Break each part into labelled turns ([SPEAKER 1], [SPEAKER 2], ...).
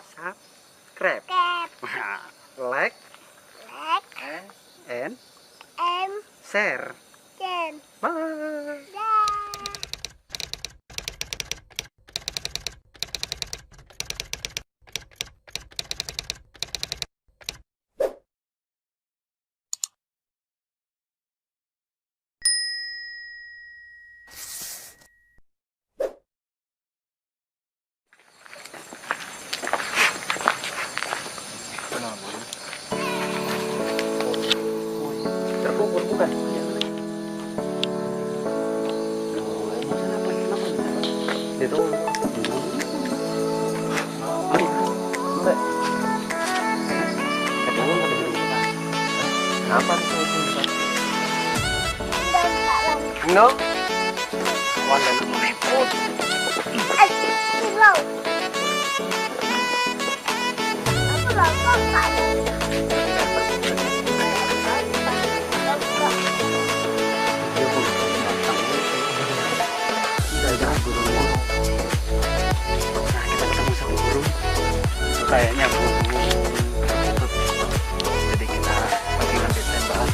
[SPEAKER 1] subscribe, like, and share. Bye. Terkubur bukan? Itu. Apa itu? No. Wala na mulipot.
[SPEAKER 2] Ay, ilaw. Ako lang kakain.
[SPEAKER 1] Kayaknya burung tertutup, jadi kita bagi nanti tembakan.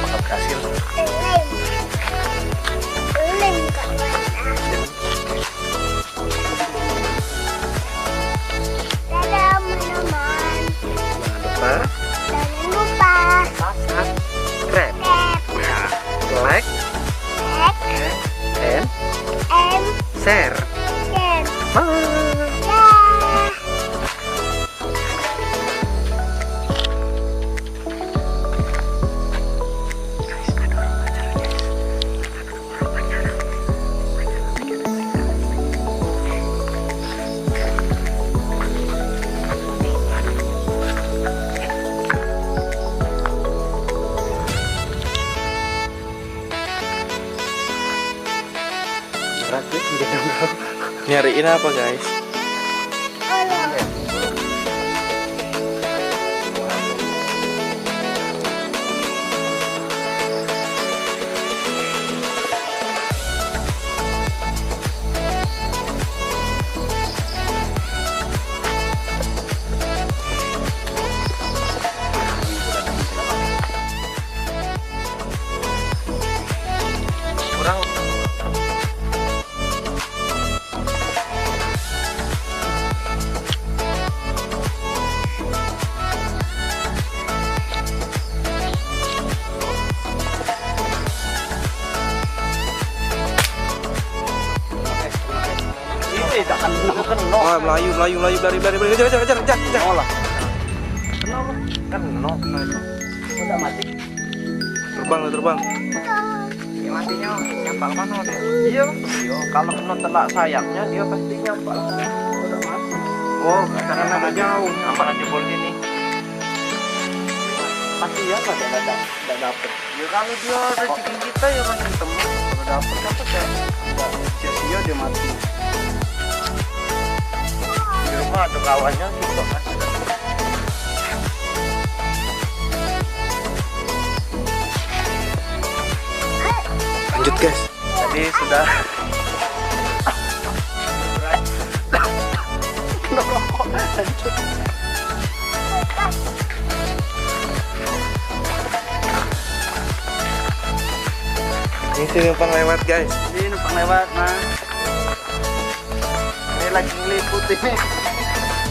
[SPEAKER 1] Apakah berhasil?
[SPEAKER 2] Elim Kak Mana. Dadah teman-teman.
[SPEAKER 1] Jangan lupa
[SPEAKER 2] Jangan lupa
[SPEAKER 1] subscribe, like, and share. Bye.
[SPEAKER 3] Nyariin apa guys?
[SPEAKER 1] Kurang.
[SPEAKER 3] Oh, Melayu, lari, kejar.
[SPEAKER 1] Olah. Kena udah mati.
[SPEAKER 3] Terbang.
[SPEAKER 1] Ya, matinya nyampal mana dia? Iya. Kalau kena telak sayapnya dia pasti nyampal. Udah mati. Oh, karena agak jauh. Nyampal aja bol gini. Pasti ya enggak dapet. Ya kalau dia rezeki kita ya masih temu. Kalau dapet apa ya? Sia-sia dia mati. Di rumah ada kawannya gitu kan.
[SPEAKER 3] Lanjut guys.
[SPEAKER 1] Tadi sudah
[SPEAKER 3] Ini sih numpang lewat guys.
[SPEAKER 1] ini numpang lewat mas. Ini lagi ngeliput ini.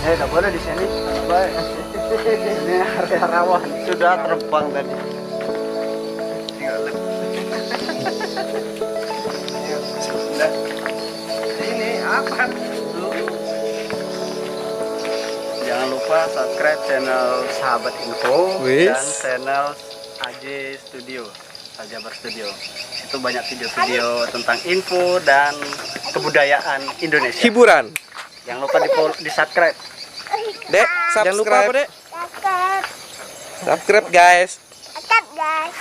[SPEAKER 1] Nggak boleh di sini. Baik. Ini area rawan. Sudah terbang tadi. Tinggal sudah. Ini apa? Jangan lupa subscribe channel Sahabat Info dan channel AJ Studio, Aljabar Studio. Itu banyak video-video tentang info dan kebudayaan Indonesia.
[SPEAKER 3] Hiburan.
[SPEAKER 1] Jangan lupa di subscribe.
[SPEAKER 3] Dek,
[SPEAKER 1] Jangan lupa apa, Dek?
[SPEAKER 3] Subscribe guys.
[SPEAKER 2] guys.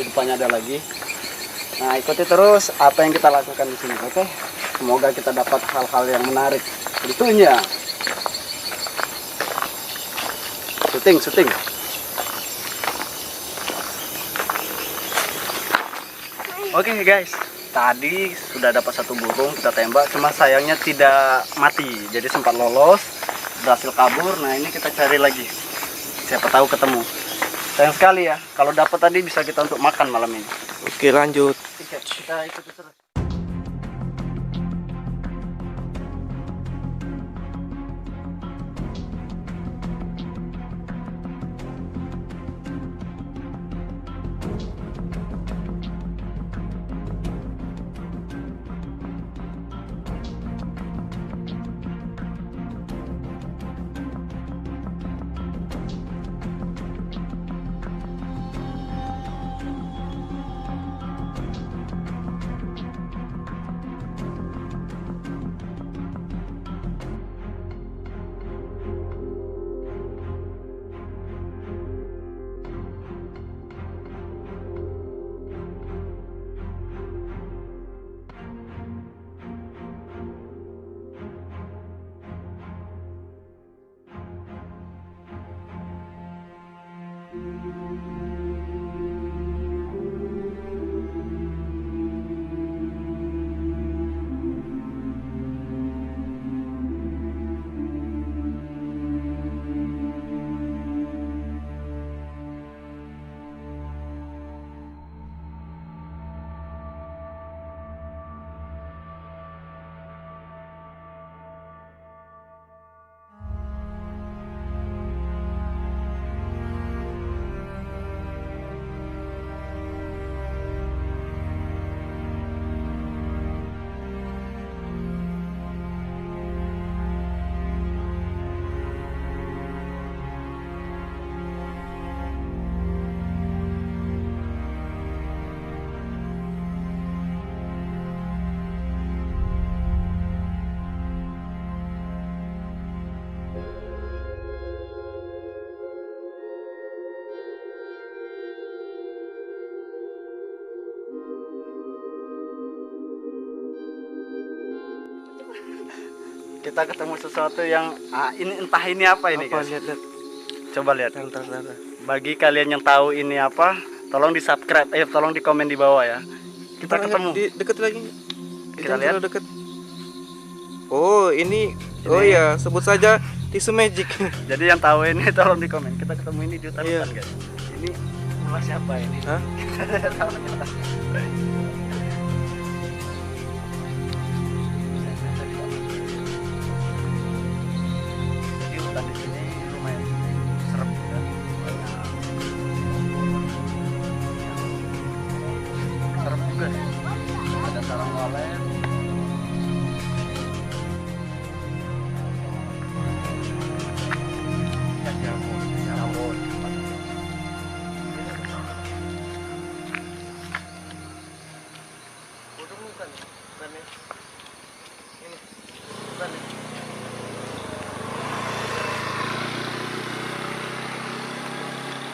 [SPEAKER 1] depannya ada lagi. Nah, ikuti terus apa yang kita lakukan di sini, oke? Semoga kita dapat hal-hal yang menarik. Tentunya. Syuting. Oke guys, tadi sudah dapat satu burung kita tembak, cuma sayangnya tidak mati, jadi sempat lolos, berhasil kabur. Nah ini kita cari lagi, siapa tahu ketemu. Sayang sekali ya, kalau dapat tadi bisa kita untuk makan malam ini.
[SPEAKER 3] Oke, lanjut.
[SPEAKER 1] Kita ikuti terus. Kita ketemu sesuatu yang ini entah ini apa ini guys.
[SPEAKER 3] Lihat.
[SPEAKER 1] Coba lihat.
[SPEAKER 3] Ntar.
[SPEAKER 1] Bagi kalian yang tahu ini apa, tolong di subscribe, tolong di komen di bawah ya. Kita ketemu.
[SPEAKER 3] Deket lagi.
[SPEAKER 1] Kita lihat.
[SPEAKER 3] Deket. Oh, ini. Oh ya, sebut saja tisu magic.
[SPEAKER 1] Jadi yang tahu ini tolong di komen. Kita ketemu ini di hutan
[SPEAKER 3] Iya.
[SPEAKER 1] guys. Ini ular siapa ini?
[SPEAKER 3] Hah?
[SPEAKER 1] Kita tidak tahu. Jadi hutan di sini lumayan serem juga. Serem juga sih. Ada sarang walet. Jamur.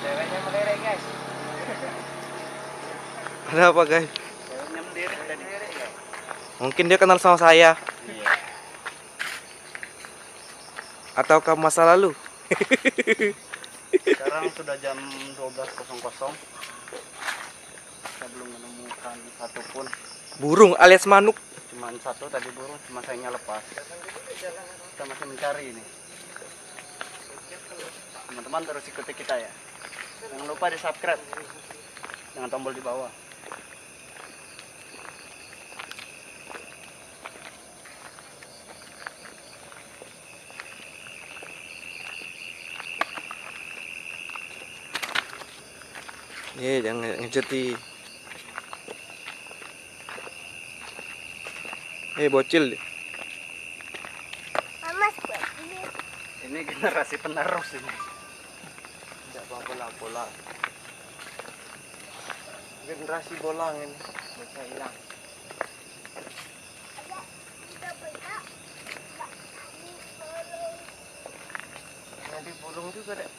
[SPEAKER 1] Ceweknya melirik guys.
[SPEAKER 3] Ada apa, guys?
[SPEAKER 1] Ceweknya melirik tadi.
[SPEAKER 3] Mungkin dia kenal sama saya.
[SPEAKER 1] Iya.
[SPEAKER 3] Atau ke masa lalu.
[SPEAKER 1] Sekarang sudah jam 12.00. Kita belum menemukan satupun.
[SPEAKER 3] Burung alias manuk.
[SPEAKER 1] Cuman satu tadi burung, cuma sayangnya lepas. Kita masih mencari ini. Teman-teman terus ikuti kita ya. Jangan lupa di subscribe dengan tombol di bawah.
[SPEAKER 3] Jangan ngejeti. Bocil.
[SPEAKER 2] Mas buat ini.
[SPEAKER 1] Ini generasi penerus ini.
[SPEAKER 3] Tidak bola. Generasi bolang ini. Bisa hilang. Nanti burung juga deh.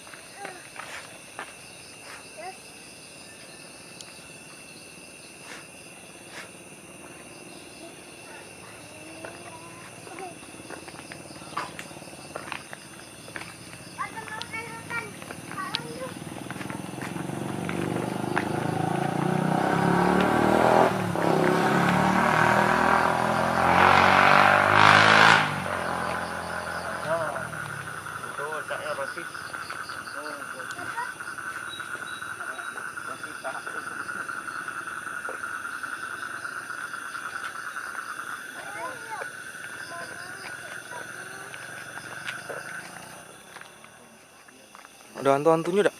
[SPEAKER 3] Ada hantu-hantunya dak?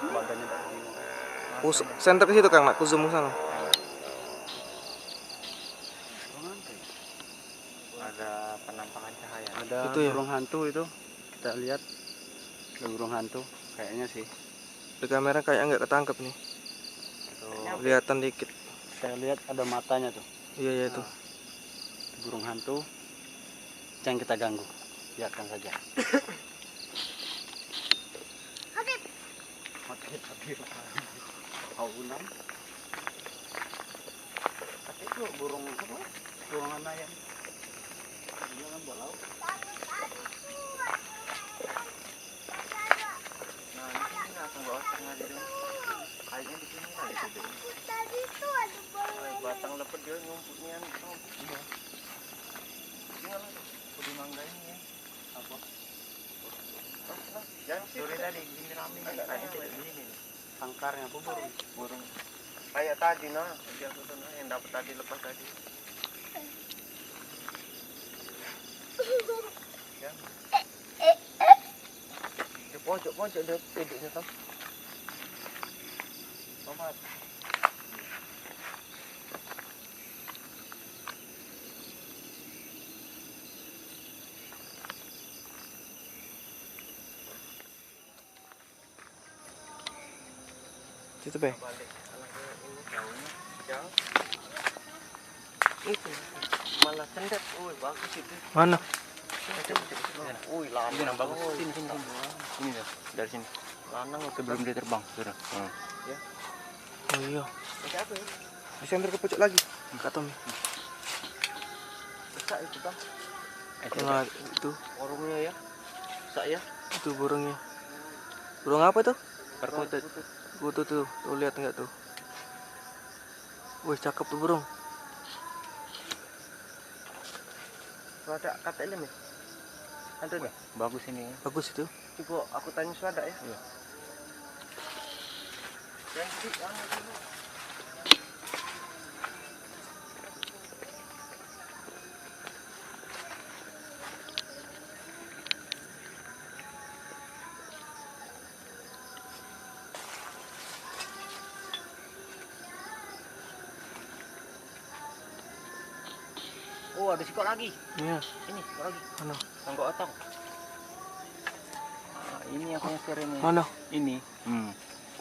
[SPEAKER 1] Badannya dak bingung.
[SPEAKER 3] Oh, center ke situ Kang, nak ku zoom ke sana.
[SPEAKER 1] Ada penampakan cahaya. Ada
[SPEAKER 3] Itu ya?
[SPEAKER 1] burung hantu itu. Kita lihat ada burung hantu kayaknya sih.
[SPEAKER 3] Di kamera kayak nggak ketangkep nih.
[SPEAKER 1] Itu
[SPEAKER 3] Kelihatan dikit.
[SPEAKER 1] saya lihat ada matanya tuh.
[SPEAKER 3] Iya ya itu.
[SPEAKER 1] Burung hantu. Jangan kita ganggu. Biarkan saja.
[SPEAKER 2] Habib.
[SPEAKER 1] Aunan. Tapi itu burung apa? Burung anak yang jangan balau.
[SPEAKER 4] Nah, di sini langsung bawa setengah di sini. Kayaknya di sini lah itu.
[SPEAKER 2] Tadi tuh ada burung.
[SPEAKER 4] Batang lepet dia ngumpulnya. Iya. Tinggal di mangga ini ya. Apa? Jangan sore tadi di sini rame. Kayaknya di sini.
[SPEAKER 1] Sangkarnya apa burung?
[SPEAKER 4] Burung. Kayak tadi nah, dia tuh yang dapat tadi lepas tadi. Ya. Di pojok dia pediknya kan. Sobat.
[SPEAKER 3] Situ be.
[SPEAKER 4] Balik anaknya ini daunnya jauh. Itu malah cendet. Woi, bagus itu.
[SPEAKER 3] Mana?
[SPEAKER 4] Woi, lanang bagus. Sini. Ini dah, dari sini. Lanang sebelum dia terbang, sudah. Ya.
[SPEAKER 3] Oh iya.
[SPEAKER 4] Macam apa ya?
[SPEAKER 3] Di center ke pojok lagi. Kak Tommy.
[SPEAKER 4] Besar itu bang.
[SPEAKER 3] Nah, itu
[SPEAKER 4] Warungnya ya. Besar ya.
[SPEAKER 3] itu burungnya. Burung apa tuh?
[SPEAKER 4] Perkutut.
[SPEAKER 3] Tuh, tuh lihat enggak tuh? Wih, cakep tuh burung.
[SPEAKER 4] Ada KTLM ya? Ada nih. Bagus ini.
[SPEAKER 3] Bagus itu.
[SPEAKER 4] Coba aku tanya Suada ya.
[SPEAKER 1] Iya.
[SPEAKER 4] Janji, dulu. Oh, ada sikok lagi.
[SPEAKER 3] Iya.
[SPEAKER 4] Ini sikok lagi.
[SPEAKER 3] Mana?
[SPEAKER 4] Songgok otong. Nah, ini aku yang share ini.
[SPEAKER 3] Mana?
[SPEAKER 4] Ini.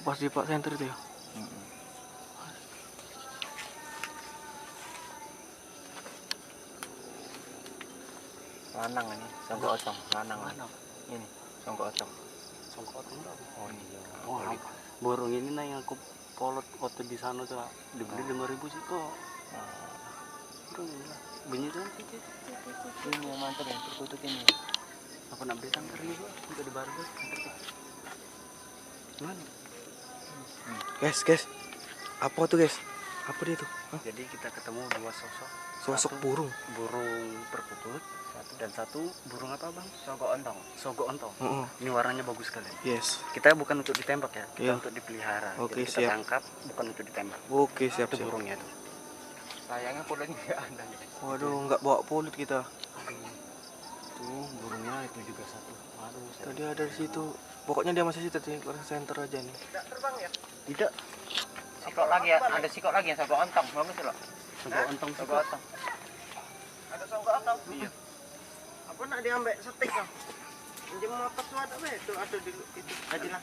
[SPEAKER 3] Pas di Pak Center itu ya.
[SPEAKER 4] Lanang ini, songgok otong, lanang.
[SPEAKER 1] Mana?
[SPEAKER 4] Ini, songgok otong.
[SPEAKER 1] Songkot enggak?
[SPEAKER 4] Oh iya.
[SPEAKER 1] Oh, burung ini nah yang aku polot waktu di sana tuh dibeli 5.000 sih kok. Burung ini lah. Bunyi tuh.
[SPEAKER 4] Ini yang mantap yang terkutuk ini.
[SPEAKER 1] Aku nak beli sangkar ini gua untuk di barber. Mana?
[SPEAKER 3] Guys. Apa tuh, guys? Apa dia tuh? Hah?
[SPEAKER 1] Jadi kita ketemu dua sosok.
[SPEAKER 3] Sosok
[SPEAKER 1] Satu
[SPEAKER 3] burung.
[SPEAKER 1] burung perkutut dan satu burung apa bang?
[SPEAKER 4] Songgok ontong.
[SPEAKER 1] Sogok ontong.
[SPEAKER 3] Oh,
[SPEAKER 1] Ini warnanya bagus sekali.
[SPEAKER 3] yes.
[SPEAKER 1] Kita bukan untuk ditembak ya, kita
[SPEAKER 3] Iya.
[SPEAKER 1] untuk dipelihara.
[SPEAKER 3] Oke,
[SPEAKER 1] Jadi kita
[SPEAKER 3] siap.
[SPEAKER 1] tangkap bukan untuk ditembak.
[SPEAKER 3] Oke, siap.
[SPEAKER 1] Itu burungnya tuh.
[SPEAKER 4] Sayangnya pulangnya nggak ada.
[SPEAKER 3] Waduh, nggak bawa pulut kita.
[SPEAKER 1] Tuh burungnya itu juga satu. Aduh,
[SPEAKER 3] Tadi ada di situ. Pokoknya dia masih situ di center aja nih.
[SPEAKER 4] Tidak terbang ya?
[SPEAKER 1] tidak.
[SPEAKER 4] Sikok lagi ya, ada sikok lagi yang songgok ontong. Bagus loh.
[SPEAKER 1] Sogok ontong
[SPEAKER 4] Songgok ontong. Ada songgok ontong?
[SPEAKER 1] Iya.
[SPEAKER 4] Apa nak diambil setik kan? Pinjam motor tuh ada be, tuh ada di itu. Aja lah.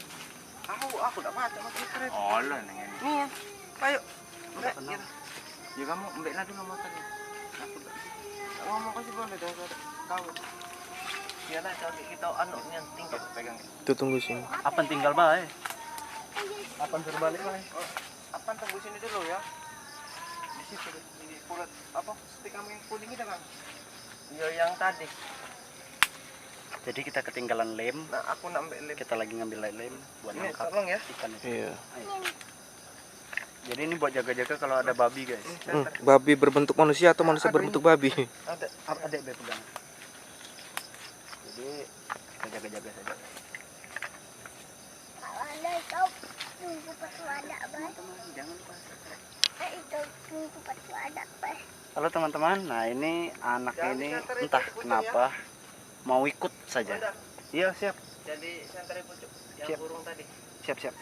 [SPEAKER 4] Aku tak baca masih keren. Oh lah neng ini. Nih ya, ayo. Enggak,
[SPEAKER 1] kenal.
[SPEAKER 4] gitu. Ya kamu ambil lah dulu motornya. Aku tak ngomong kasih boleh dah tahu. Iyalah kalau kita anaknya tinggal pegang.
[SPEAKER 3] Tuh tunggu sini.
[SPEAKER 1] Apa tinggal bae? Apa terbalik bae?
[SPEAKER 4] Apa tunggu sini dulu ya? Di situ di kulit apa? Stik kamu yang kuning itu kan? Iya yang tadi.
[SPEAKER 1] Jadi kita ketinggalan lem.
[SPEAKER 4] Nah aku nak ambil lem.
[SPEAKER 1] Kita lagi ngambil lem buat
[SPEAKER 4] Ini
[SPEAKER 1] nangkap
[SPEAKER 4] tolong ya.
[SPEAKER 1] ikan itu.
[SPEAKER 3] Iya.
[SPEAKER 1] Ayo. Jadi ini buat jaga-jaga kalau ada babi guys.
[SPEAKER 3] Babi berbentuk manusia atau manusia berbentuk babi?
[SPEAKER 4] Ada.
[SPEAKER 1] Ada be pegang. Jadi kita jaga-jaga saja.
[SPEAKER 2] Kalau ada kau tunggu petuadak bah.
[SPEAKER 1] Teman-teman jangan lupa subscribe.
[SPEAKER 2] Itu tunggu petuadak bah.
[SPEAKER 1] Halo teman-teman, nah ini anak ini entah kenapa mau ikut saja. Iya, siap.
[SPEAKER 4] Jadi sangkar pucuk yang
[SPEAKER 1] Siap.
[SPEAKER 4] burung tadi.
[SPEAKER 1] Siap. Jadi,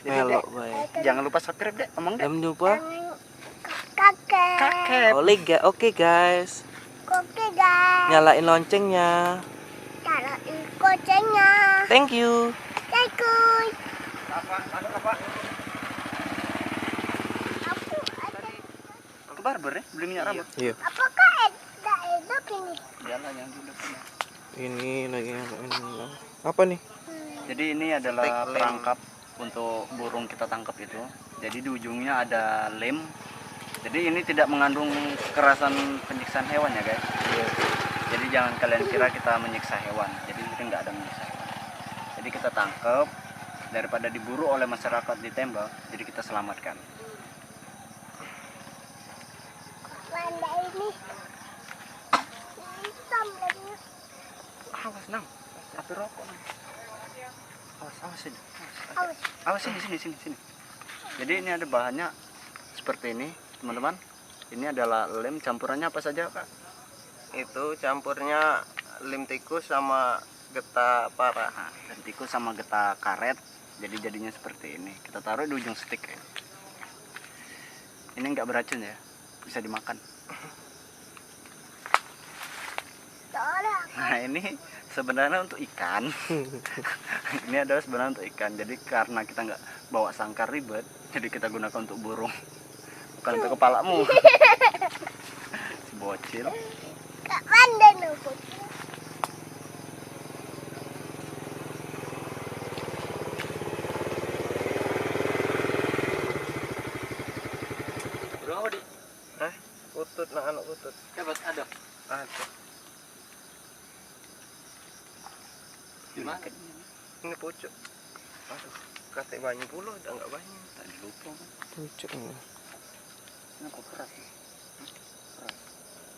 [SPEAKER 3] Melo
[SPEAKER 1] Dek,
[SPEAKER 3] baik.
[SPEAKER 1] jangan lupa subscribe, Dek. Omong, Dek.
[SPEAKER 3] Jangan lupa.
[SPEAKER 2] Kakek.
[SPEAKER 1] Kakek.
[SPEAKER 3] Oke guys.
[SPEAKER 2] Oke guys.
[SPEAKER 3] Nyalain loncengnya.
[SPEAKER 2] Taruh ikocenya.
[SPEAKER 3] Thank you.
[SPEAKER 2] Cekui.
[SPEAKER 4] Apa? Apa?
[SPEAKER 2] Aku ada.
[SPEAKER 1] Ke barber ya, beli minyak rambut.
[SPEAKER 3] Iya.
[SPEAKER 2] Apakah ada edok ini?
[SPEAKER 1] Jalan yang dulu punya.
[SPEAKER 3] Ini lagi ini. Apa nih?
[SPEAKER 1] Jadi ini adalah
[SPEAKER 4] Stick lem.
[SPEAKER 1] perangkap untuk burung kita tangkap itu. Jadi di ujungnya ada lem. Jadi ini tidak mengandung kekerasan penyiksaan hewan ya guys. Jadi jangan kalian kira kita menyiksa hewan. Jadi kita nggak ada menyiksa hewan. Jadi kita tangkap daripada diburu oleh masyarakat ditembak. Jadi kita selamatkan.
[SPEAKER 2] Mana ini? Hitam lemnya.
[SPEAKER 1] Awas nang, api rokok nang. Awas sini.
[SPEAKER 2] Awas.
[SPEAKER 1] Awas sini. Jadi ini ada bahannya seperti ini teman-teman. Ini adalah lem, campurannya apa saja kak?
[SPEAKER 4] Itu campurnya lem tikus sama getah parah.
[SPEAKER 1] Nah, dan tikus sama getah karet. Jadi jadinya seperti ini. Kita taruh di ujung stick ya. Ini nggak beracun ya, bisa dimakan.
[SPEAKER 2] Tolong.
[SPEAKER 1] Nah ini sebenarnya untuk ikan. Ini adalah sebenarnya untuk ikan. Jadi karena kita nggak bawa sangkar ribet, jadi kita gunakan untuk burung, bukan untuk kepalamu. Si bocil.
[SPEAKER 2] Kak Manda nubuk.
[SPEAKER 1] Burung apa di?
[SPEAKER 4] Utut, nah anak utut.
[SPEAKER 1] Dapat ada.
[SPEAKER 4] Ada.
[SPEAKER 1] Gimana?
[SPEAKER 4] Ini pucuk. Aduh, kata banyak pula, udah nggak banyak.
[SPEAKER 1] Tadi lupa.
[SPEAKER 3] Pucuk.
[SPEAKER 1] Ini kok keras. Ya?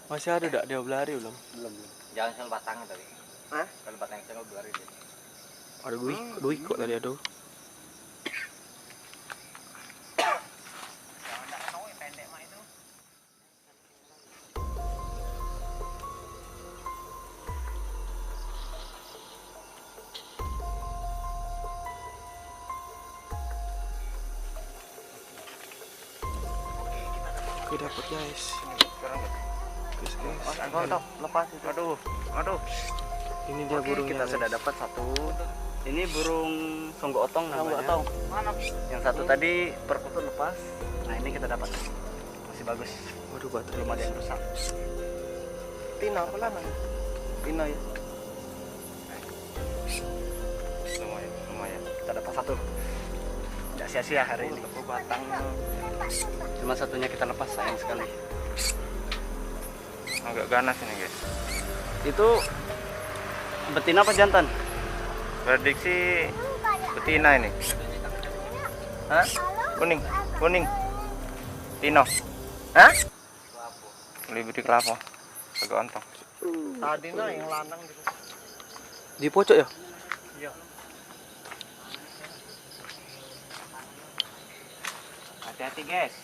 [SPEAKER 3] Masih ada enggak dia belari belum?
[SPEAKER 1] Belum.
[SPEAKER 5] Jangan sel batangnya tadi.
[SPEAKER 4] Hah?
[SPEAKER 5] Kalau batangnya sel dua hari dia.
[SPEAKER 3] Ada dua ikut tadi ada. Oke dapat guys. Guys.
[SPEAKER 4] Kontok, lepas itu.
[SPEAKER 1] Aduh.
[SPEAKER 3] Ini dia
[SPEAKER 1] Oke,
[SPEAKER 3] burungnya.
[SPEAKER 1] kita
[SPEAKER 3] guys.
[SPEAKER 1] sudah dapat satu. Ini burung songgok otong namanya.
[SPEAKER 5] Songgok otong.
[SPEAKER 1] Mana? Yang satu tadi perkutut lepas. Nah ini kita dapat. Masih bagus.
[SPEAKER 3] Waduh baterai.
[SPEAKER 1] Belum ada yang rusak.
[SPEAKER 4] Tina apa lama? Tina ya.
[SPEAKER 1] Lumayan. Kita dapat satu. Tidak sia-sia hari ini.
[SPEAKER 4] Batangnya
[SPEAKER 1] Cuma satunya kita lepas, sayang sekali.
[SPEAKER 4] agak ganas ini guys.
[SPEAKER 1] Itu betina apa jantan?
[SPEAKER 4] Prediksi betina ini.
[SPEAKER 1] Hah?
[SPEAKER 4] Kuning. Tino. Hah? Lebih di kelapa. Agak ontong. Tadi nah yang lanang gitu.
[SPEAKER 3] Di pojok ya?
[SPEAKER 1] Iya.
[SPEAKER 5] Hati-hati guys.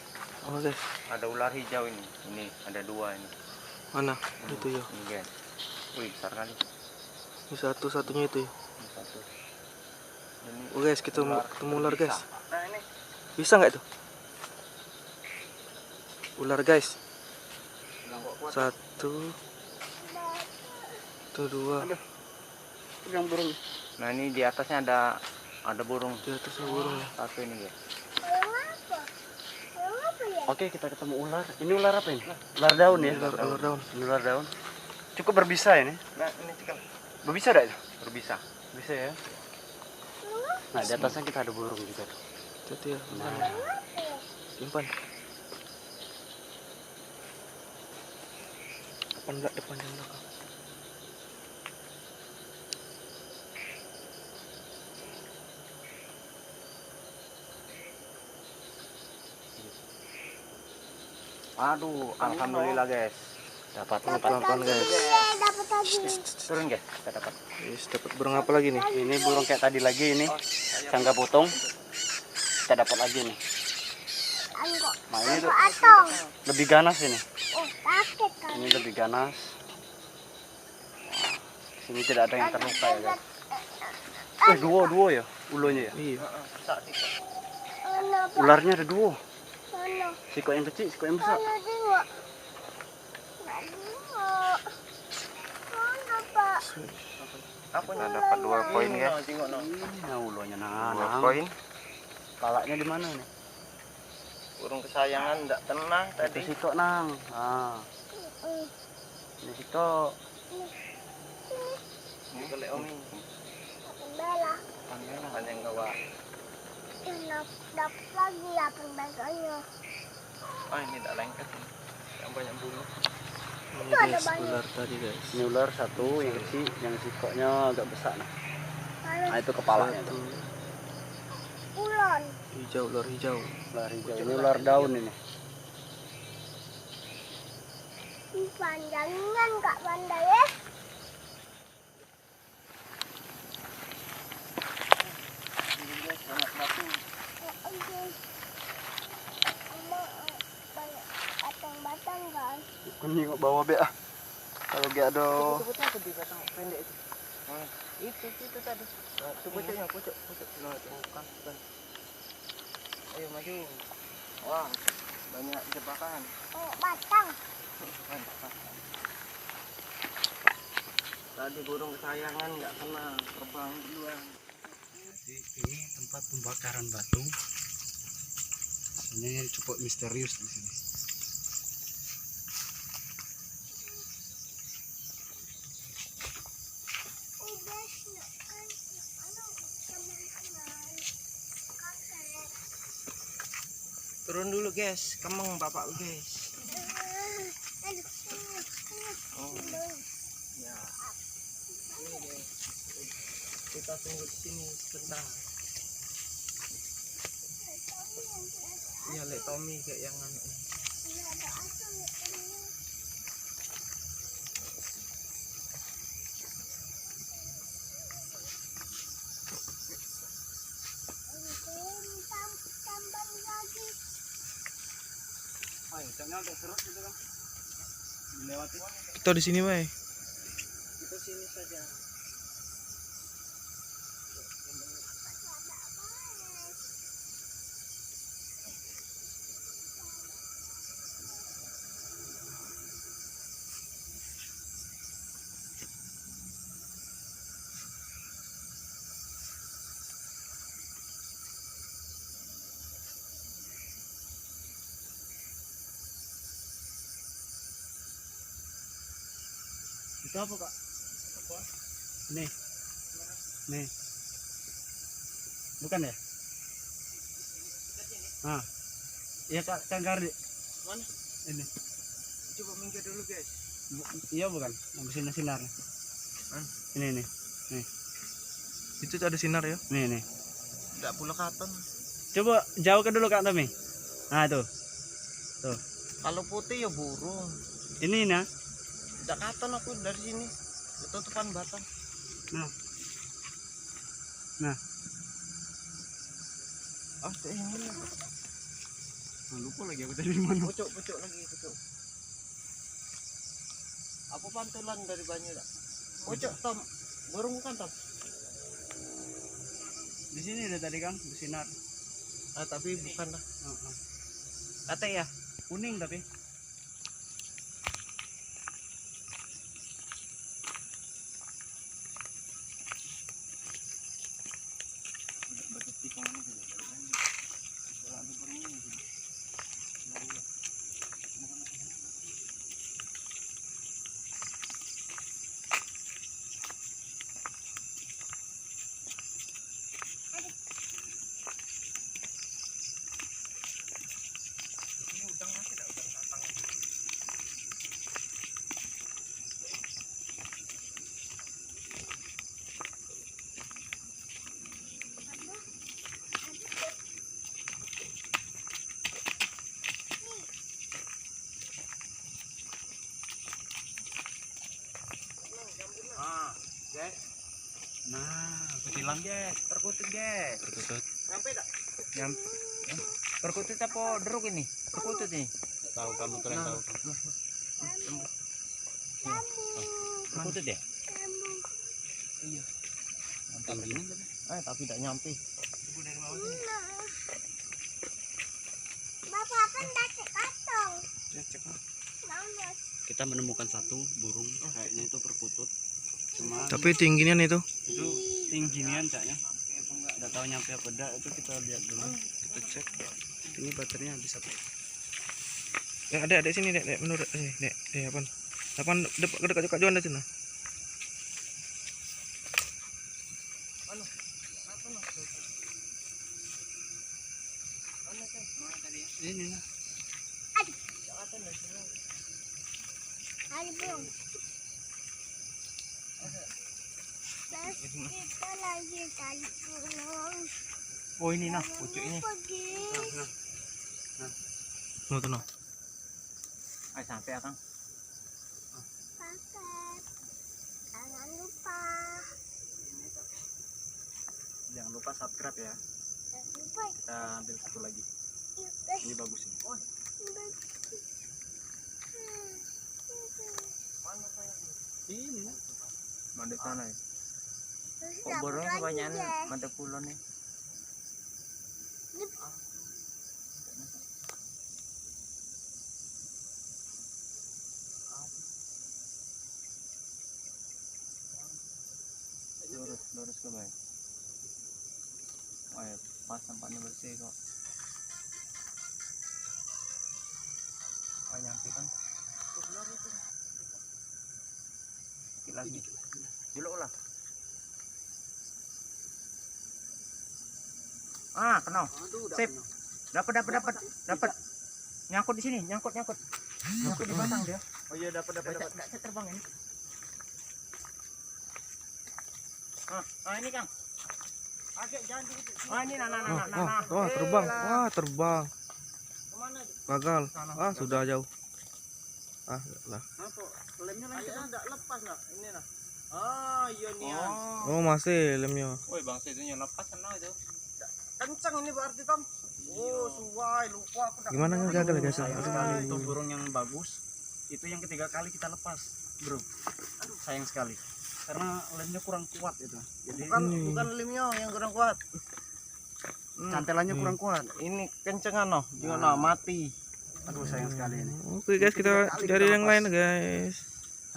[SPEAKER 3] Oh guys.
[SPEAKER 4] Ada ular hijau ini. Ini ada dua ini.
[SPEAKER 3] Mana? Itu ya.
[SPEAKER 4] Ini guys. Wih, besar kali.
[SPEAKER 3] Ini satu-satunya itu ya.
[SPEAKER 4] Ini satu. Ini
[SPEAKER 3] Oh guys, kita ketemu ular guys.
[SPEAKER 1] Nah ini.
[SPEAKER 3] Bisa nggak itu? Ular guys. Satu. Itu dua.
[SPEAKER 1] Yang burung.
[SPEAKER 4] Nah, ini di atasnya ada burung.
[SPEAKER 3] Di atasnya burung ya.
[SPEAKER 4] Satu ini guys.
[SPEAKER 2] Burung apa? Burung apa ya?
[SPEAKER 1] Oke, kita ketemu ular. Ini ular apa ini? Ular daun ya?
[SPEAKER 3] Ular daun.
[SPEAKER 1] Ini ular daun. Cukup berbisa ini.
[SPEAKER 4] Nah, ini cikal.
[SPEAKER 1] Berbisa enggak itu?
[SPEAKER 4] Berbisa.
[SPEAKER 1] Bisa ya. Nah, di atasnya kita ada burung juga tuh.
[SPEAKER 3] Jadi ya.
[SPEAKER 1] Nah,
[SPEAKER 3] Simpan. Depan enggak depan yang belakang.
[SPEAKER 1] aduh, alhamdulillah guys. Dapat
[SPEAKER 3] Pelan-pelan guys.
[SPEAKER 2] Dapat lagi.
[SPEAKER 1] turun guys, kita dapat.
[SPEAKER 3] Yes, dapat burung apa lagi nih?
[SPEAKER 1] Ini burung kayak tadi lagi ini. Cangga potong. Kita dapat lagi nih.
[SPEAKER 2] Anggok.
[SPEAKER 1] Nah, ini tuh
[SPEAKER 2] Atong.
[SPEAKER 1] lebih ganas ini.
[SPEAKER 2] Oh, sakit kan.
[SPEAKER 1] Ini lebih ganas. Sini tidak ada yang terluka ya guys. Dua ya ulonya ya.
[SPEAKER 3] Iya.
[SPEAKER 1] Ularnya ada dua.
[SPEAKER 2] Mana?
[SPEAKER 1] Sikok yang kecil, sikok yang besar.
[SPEAKER 2] Mana tengok? Nggak tengok. Mana Pak?
[SPEAKER 4] Apa
[SPEAKER 3] Kita dapat 2 koin guys.
[SPEAKER 4] Tengok no.
[SPEAKER 1] Nah ulonya
[SPEAKER 3] 2 koin.
[SPEAKER 1] Palaknya di mana nih?
[SPEAKER 4] Burung kesayangan enggak tenang
[SPEAKER 1] Itu
[SPEAKER 4] tadi.
[SPEAKER 1] sikok nang. Ah, ini sikok.
[SPEAKER 4] Ini kele Omi.
[SPEAKER 2] Bella.
[SPEAKER 4] Panjang gawa.
[SPEAKER 2] Dapat lagi ya pembaganya.
[SPEAKER 4] Ini enggak lengket. Yang banyak bulu.
[SPEAKER 3] Ini
[SPEAKER 2] Itu ada
[SPEAKER 3] guys,
[SPEAKER 2] banyak.
[SPEAKER 3] ular tadi guys.
[SPEAKER 1] Ini ular satu yang kecil, yang sikoknya agak besar nah.
[SPEAKER 2] Mana
[SPEAKER 1] Nah itu kepalanya
[SPEAKER 3] Satu.
[SPEAKER 1] tuh.
[SPEAKER 2] ular?
[SPEAKER 3] Hijau, ular hijau.
[SPEAKER 1] Ular hijau. Ini ular daun ini.
[SPEAKER 2] Panjangan Kak Panda ya. Oke. Mama banyak batang-batang kan.
[SPEAKER 1] Kuning kok bawa be ah. Kalau gak ada
[SPEAKER 4] Betul apa di batang pendek itu? Itu tadi. Itu pucuknya, pucuk. Nah, itu bukan. Ayo maju. Wah, banyak jebakan.
[SPEAKER 2] Oh, batang.
[SPEAKER 4] Tadi burung kesayangan nggak kena terbang duluan.
[SPEAKER 1] Jadi ini tempat pembakaran batu. Ini cukup misterius di sini.
[SPEAKER 2] Oh guys, teman-teman. Kakek.
[SPEAKER 4] Turun dulu guys, kemeng bapak guys.
[SPEAKER 2] Aduh.
[SPEAKER 4] Oh, ya. Ini guys. Kita tunggu di sini sebentar. Iya, Lek Tommy kayak yang anu.
[SPEAKER 2] Tambah lagi.
[SPEAKER 1] Ayo, jangan ada serut gitu kan. Dilewati.
[SPEAKER 3] Kita di sini, Bay.
[SPEAKER 4] Kita sini saja.
[SPEAKER 1] Itu apa kak? Nih, nih, bukan ya? Ah, iya kak, cangkar di
[SPEAKER 4] Mana?
[SPEAKER 1] ini.
[SPEAKER 4] Coba minggir dulu guys.
[SPEAKER 1] Iya bukan, yang bersinar sinar. Ini nih,
[SPEAKER 3] Itu ada sinar ya.
[SPEAKER 1] nih.
[SPEAKER 4] Enggak pula katon.
[SPEAKER 1] Coba jauh ke dulu kak Tommy. Nah tuh,
[SPEAKER 4] Kalau putih ya burung.
[SPEAKER 1] ini nah.
[SPEAKER 4] Enggak katon aku dari sini. Ketutupan batang.
[SPEAKER 1] Nah.
[SPEAKER 4] Ah, ini lah.
[SPEAKER 1] Lupa lagi aku tadi di mana.
[SPEAKER 4] Pucuk lagi, pucuk. Apa pantulan dari banyu tak? Pucuk Tom. Burung bukan Tom?
[SPEAKER 1] Di sini ada tadi kan bersinar.
[SPEAKER 4] Ah, tapi bukan lah.
[SPEAKER 1] Kata ya, kuning tapi.
[SPEAKER 4] Guys,
[SPEAKER 1] Nah, kecilan guys, perkutut guys.
[SPEAKER 3] Perkutut.
[SPEAKER 4] sampai tak?
[SPEAKER 5] Perkutut apa deruk ini? Perkutut ini.
[SPEAKER 1] Tahu kamu kalian tahu.
[SPEAKER 5] Perkutut ya?
[SPEAKER 2] Kamu.
[SPEAKER 4] Iya.
[SPEAKER 5] Tingginya kan?
[SPEAKER 4] Tapi tidak nyampe.
[SPEAKER 2] Nah. Bapak pendak katong. Mana?
[SPEAKER 1] Kita menemukan satu burung, kayaknya itu perkutut. Cuma
[SPEAKER 3] Tapi tingginya itu.
[SPEAKER 1] itu tinggian caknya. Nggak tahu nyampe apa enggak, itu kita lihat dulu. Kita cek. Ini baterainya habis satu.
[SPEAKER 3] Ya, ada sini, Dek. Menurut Dek. Apaan? Apaan dekat Kak Juanda sana?
[SPEAKER 1] Ini nah.
[SPEAKER 2] Ada belum? Terus kita lagi tali pulang.
[SPEAKER 4] Oh ini nah, pucuk ini.
[SPEAKER 2] Pergi.
[SPEAKER 3] Oh, tuh noh.
[SPEAKER 4] Ayo sampai Kang.
[SPEAKER 2] Paket. Jangan lupa.
[SPEAKER 1] Jangan lupa subscribe ya.
[SPEAKER 2] Jangan lupa.
[SPEAKER 1] Kita ambil satu lagi. Ini bagus ini. Ini nah.
[SPEAKER 4] Mandek sana ya.
[SPEAKER 2] Terus
[SPEAKER 4] Kok
[SPEAKER 2] dapat
[SPEAKER 4] borong
[SPEAKER 2] lagi
[SPEAKER 4] kebanyakan
[SPEAKER 2] deh.
[SPEAKER 4] mandek kulon nih. Lurus ke baik. Oh ya, pas tempatnya bersih kok. Oh nyampe kan? Dikit lagi. Dulu lah. Kena. Sip. Dapat. Nyangkut di sini, nyangkut. Nyangkut di batang dia.
[SPEAKER 1] Oh iya dapat.
[SPEAKER 4] Enggak terbang ini. Ini Kang. Agak jangan dikit. Ini nah.
[SPEAKER 3] Wah, terbang. Wah, terbang.
[SPEAKER 4] Kemana?
[SPEAKER 3] Gagal. Sudah jauh. Lah.
[SPEAKER 1] Apa? Lemnya lagi
[SPEAKER 4] Ayo
[SPEAKER 1] kan?
[SPEAKER 4] enggak lepas nah. Ini nah. Iya nih.
[SPEAKER 3] Oh, masih lemnya.
[SPEAKER 5] Woi bangsa itu yang lepas kan itu.
[SPEAKER 4] Kencang ini berarti Tom. Oh, suai lupa aku.
[SPEAKER 3] Gimana gagal guys?
[SPEAKER 1] Sayang sekali itu burung yang bagus. Itu yang ketiga kali kita lepas, bro. Aduh, sayang sekali. Karena lemnya kurang kuat itu. Jadi
[SPEAKER 4] Bukan limnya yang kurang kuat.
[SPEAKER 1] cantelannya kurang kuat.
[SPEAKER 4] Ini kencengan noh. Gimana mati.
[SPEAKER 1] Aduh, sayang sekali ini.
[SPEAKER 3] Oke guys, kita cari yang lain guys.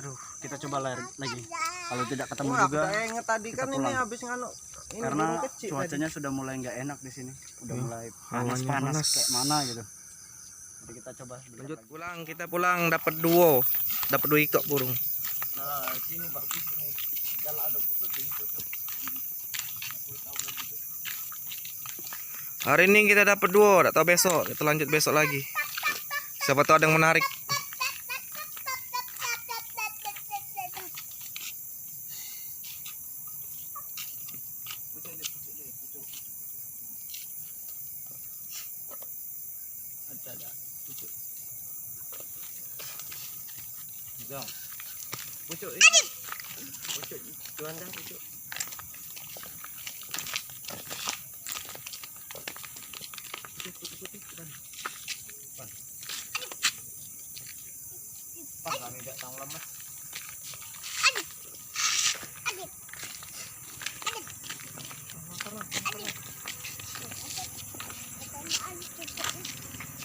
[SPEAKER 1] Aduh, kita coba lagi. Kalau tidak ketemu
[SPEAKER 4] Wah,
[SPEAKER 1] juga,
[SPEAKER 4] aku inget tadi
[SPEAKER 1] kita
[SPEAKER 4] kan ini
[SPEAKER 1] pulang.
[SPEAKER 4] habis nganu. Ini
[SPEAKER 1] karena
[SPEAKER 4] burung kecil
[SPEAKER 1] cuacanya sudah mulai nggak enak di sini. Udah
[SPEAKER 3] Iya,
[SPEAKER 1] mulai
[SPEAKER 3] hawanya
[SPEAKER 1] panas
[SPEAKER 3] panas.
[SPEAKER 1] kayak mana gitu. Jadi kita coba lihat
[SPEAKER 3] Lanjut
[SPEAKER 1] lagi.
[SPEAKER 3] kita pulang dapat dua ikut burung.
[SPEAKER 4] Nah, sini bagus ini. Kalau ada putut ini tutup.
[SPEAKER 3] Hari ini kita dapat dua, tak tahu besok kita lanjut besok lagi. Siapa tahu ada yang menarik.
[SPEAKER 4] Ada. Pucuk. Pucuk ini. Pucuk. Juanda pucuk. Pak kami tidak tahu lemas.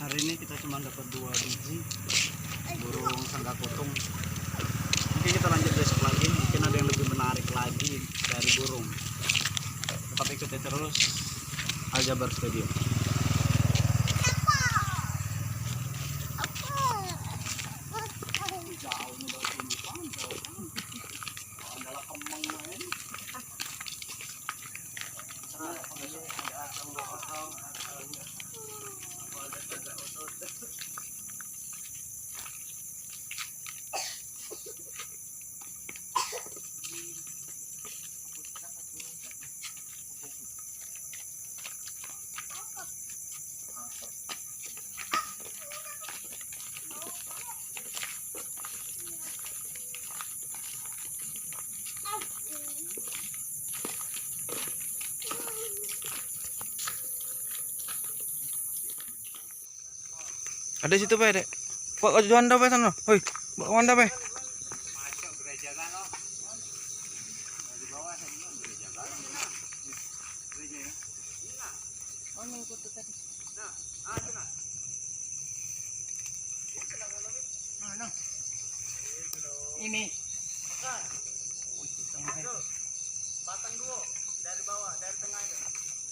[SPEAKER 1] Hari ini kita cuma dapat 2 biji burung sangka kotong. Mungkin kita lanjut besok lagi. Mungkin ada yang lebih menarik lagi dari burung. Tetap ikuti terus Aljabar Studio.
[SPEAKER 3] Ada situ Pak, Dek. Kok Juanda Pak sana? Hoi, bawa Juanda Pak.
[SPEAKER 4] Ini.
[SPEAKER 1] Batang duo dari bawah, dari tengah itu.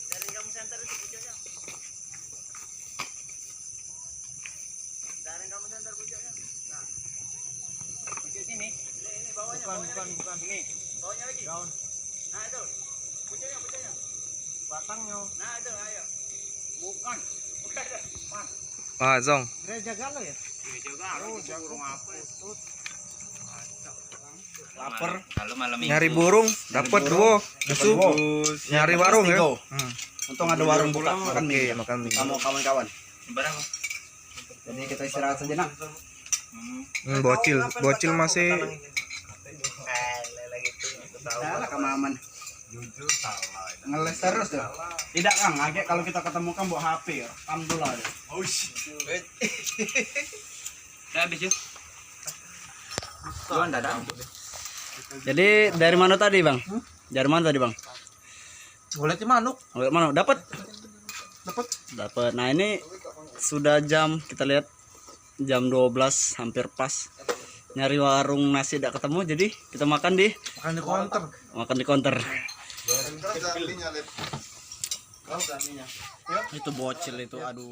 [SPEAKER 1] Dari kamu center itu pucuknya. Dari kamu center pucuknya. Nah,
[SPEAKER 4] Pucuk sini.
[SPEAKER 1] ini bawahnya,
[SPEAKER 4] Bukan. Ini.
[SPEAKER 1] bawahnya lagi.
[SPEAKER 4] Daun.
[SPEAKER 1] Nah itu, pucuknya.
[SPEAKER 4] Batangnya.
[SPEAKER 1] Nah itu, ayo.
[SPEAKER 4] Bukan.
[SPEAKER 1] Bukan ada.
[SPEAKER 3] Ah, Zong.
[SPEAKER 4] Gereja galau ya?
[SPEAKER 5] Burung apa?
[SPEAKER 1] Lapar.
[SPEAKER 5] Kalau malam minggu.
[SPEAKER 3] Nyari burung, dapat duo. Dusu. Nyari warung ya.
[SPEAKER 1] Untung ada warung buka makan mie.
[SPEAKER 3] Makan mie.
[SPEAKER 1] Kamu kawan-kawan.
[SPEAKER 5] Berapa?
[SPEAKER 1] Jadi kita istirahat sejenak.
[SPEAKER 3] Bocil masih
[SPEAKER 1] Salah kemaman. Ngeles terus tuh. Tidak Kang, agak kalau kita ketemu kan bawa HP, rekam dulu ada.
[SPEAKER 5] Udah habis yuk. Jualan dadah.
[SPEAKER 1] Jadi dari mana tadi Bang? Dari mana tadi Bang?
[SPEAKER 4] Golek manuk.
[SPEAKER 1] Dari mana? Dapat? Dapat. Nah ini sudah jam, kita lihat jam 12 hampir pas. Nyari warung nasi tidak ketemu, jadi kita makan di counter. Itu bocil itu, aduh.